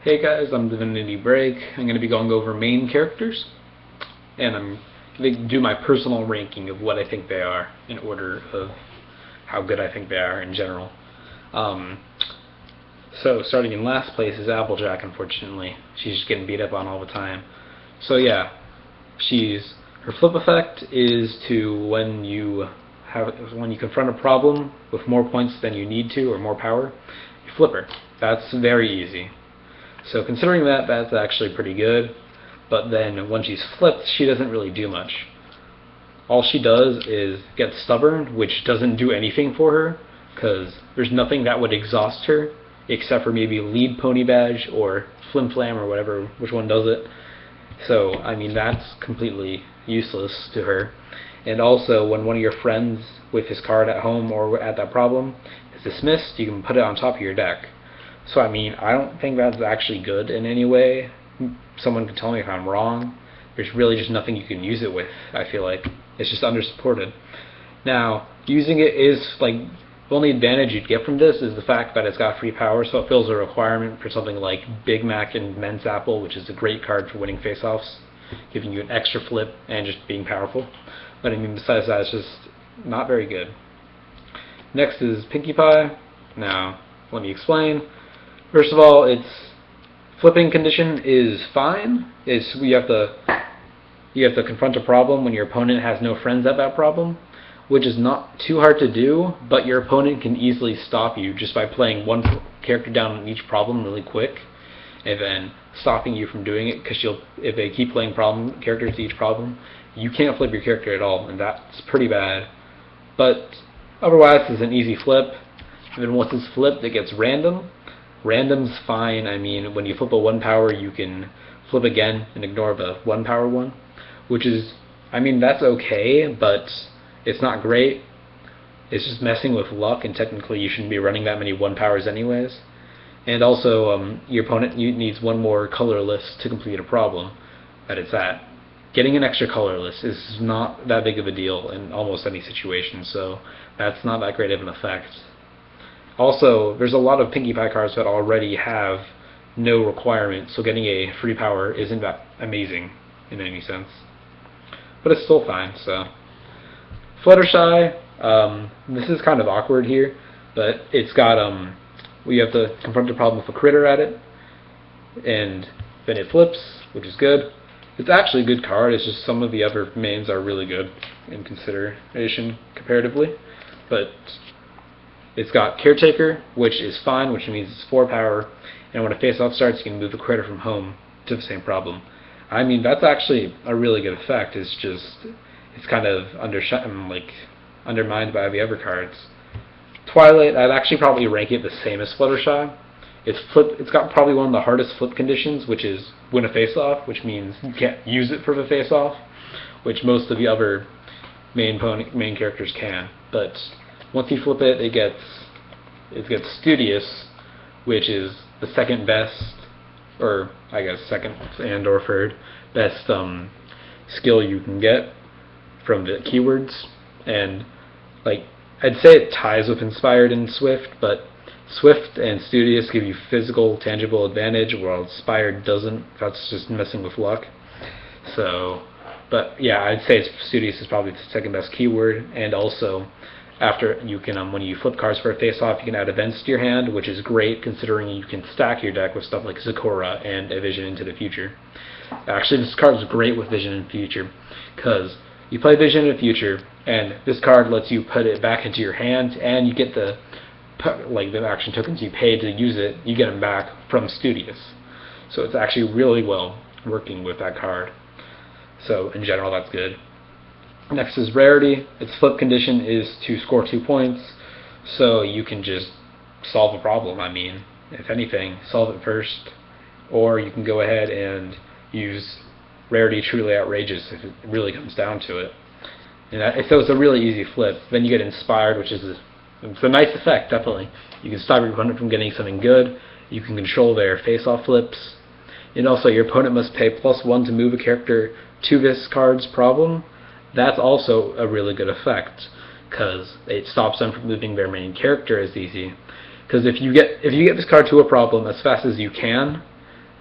Hey guys, I'm Divinity Break. I'm going to be going over main characters, and I'm going to do my personal ranking of what I think they are in order of how good I think they are in general. So starting in last place is Applejack, unfortunately. She's just getting beat up on all the time. So yeah, her flip effect is to when you confront a problem with more points than you need to or more power, you flip her. That's very easy. So considering that, that's actually pretty good. But then when she's flipped, she doesn't really do much. All she does is get stubborn, which doesn't do anything for her, because there's nothing that would exhaust her, except for maybe lead pony badge or flim flam or whatever, which one does it. So, I mean, that's completely useless to her. And also, when one of your friends with his card at home or at that problem is dismissed, you can put it on top of your deck. So, I mean, I don't think that's actually good in any way. Someone can tell me if I'm wrong. There's really just nothing you can use it with, I feel like. It's just undersupported. Now, using it is, like, the only advantage you'd get from this is the fact that it's got free power, so it fills a requirement for something like Big Mac and Men's Apple, which is a great card for winning face-offs, giving you an extra flip and just being powerful. But I mean, besides that, it's just not very good. Next is Pinkie Pie. Now, let me explain. First of all, its flipping condition is fine. You have to confront a problem when your opponent has no friends at that problem, which is not too hard to do, but your opponent can easily stop you just by playing one character down on each problem really quick, and then stopping you from doing it, because if they keep playing characters to each problem, you can't flip your character at all, and that's pretty bad. But otherwise, it's an easy flip, and then once it's flipped, it gets random. Random's fine. I mean, when you flip a 1 power, you can flip again and ignore the 1 power one, which is, I mean, that's okay, but it's not great. It's just messing with luck, and technically you shouldn't be running that many 1 powers anyways. And also, your opponent needs one more colorless to complete a problem that it's at. Getting an extra colorless is not that big of a deal in almost any situation, so that's not that great of an effect. Also, there's a lot of Pinkie Pie cards that already have no requirement, so getting a free power isn't that amazing in any sense. But it's still fine, so. Fluttershy, this is kind of awkward here, but it's got, we have to confront a problem with a critter at it, and then it flips, which is good. It's actually a good card, it's just some of the other mains are really good in consideration comparatively, but it's got Caretaker, which is fine, which means it's 4 power, and when a face-off starts, you can move the critter from home to the same problem. I mean, that's actually a really good effect. It's just, it's kind of undermined by the other cards. Twilight, I'd actually probably rank it the same as Fluttershy. It's got probably one of the hardest flip conditions, which is win a face-off, which means you can't use it for the face-off, which most of the other main characters can. But once you flip it, it gets Studious, which is the second best, or I guess second and or third best skill you can get from the keywords. And like, I'd say it ties with Inspired and Swift, but Swift and Studious give you physical, tangible advantage, while Inspired doesn't. That's just messing with luck. So, but yeah, I'd say Studious is probably the second best keyword, and also after you can, when you flip cards for a face-off, you can add events to your hand, which is great considering you can stack your deck with stuff like Zecora and a Vision into the Future. Actually, this card is great with Vision in the Future, because you play Vision in the Future, and this card lets you put it back into your hand, and you get the action tokens you paid to use it, you get them back from Studious. So it's actually really well working with that card. So in general, that's good. Next is Rarity. Its flip condition is to score 2 points, so you can just solve a problem. I mean, if anything, solve it first, or you can go ahead and use Rarity Truly Outrageous if it really comes down to it. And so it's a really easy flip. Then you get Inspired, which is it's a nice effect, definitely. You can stop your opponent from getting something good. You can control their face-off flips. And also, your opponent must pay +1 to move a character to this card's problem. That's also a really good effect, because it stops them from moving their main character as easy. Because if you get this card to a problem as fast as you can,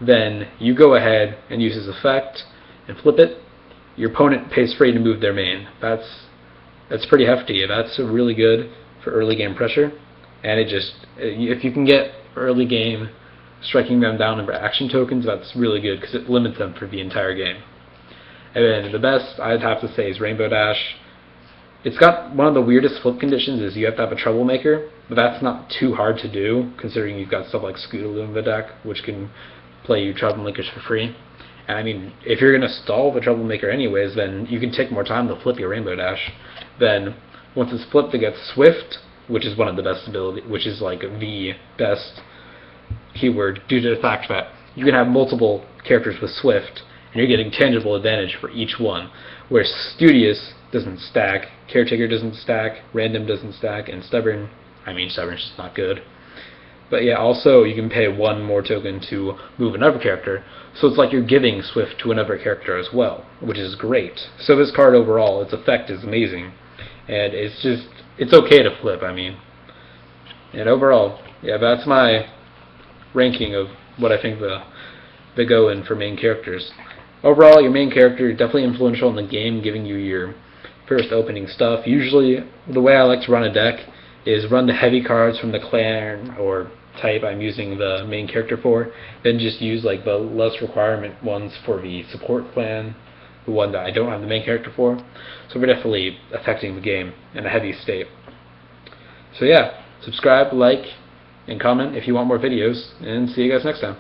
then you go ahead and use his effect and flip it. Your opponent pays free to move their main. That's pretty hefty. That's really good for early game pressure. And if you can get early game striking them down in action tokens, that's really good because it limits them for the entire game. And then the best I'd have to say is Rainbow Dash. It's got one of the weirdest flip conditions is you have to have a Troublemaker, but that's not too hard to do considering you've got stuff like Scootaloo in the deck, which can play you Troublemakers for free. And I mean, if you're going to stall the Troublemaker anyways, then you can take more time to flip your Rainbow Dash. Then once it's flipped, it gets Swift, which is one of the best ability, which is like the best keyword due to the fact that you can have multiple characters with Swift, and you're getting tangible advantage for each one. Where Studious doesn't stack, Caretaker doesn't stack, Random doesn't stack, and Stubborn's just not good. But yeah, also you can pay one more token to move another character, so it's like you're giving Swift to another character as well, which is great. So this card overall, its effect is amazing, and it's okay to flip, And overall, yeah, that's my ranking of what I think they go in for main characters. Overall, your main character is definitely influential in the game, giving you your first opening stuff. Usually, the way I like to run a deck is run the heavy cards from the clan or type I'm using the main character for, then just use like the less requirement ones for the support clan, the one that I don't have the main character for. So we're definitely affecting the game in a heavy state. So yeah, subscribe, like, and comment if you want more videos, and see you guys next time.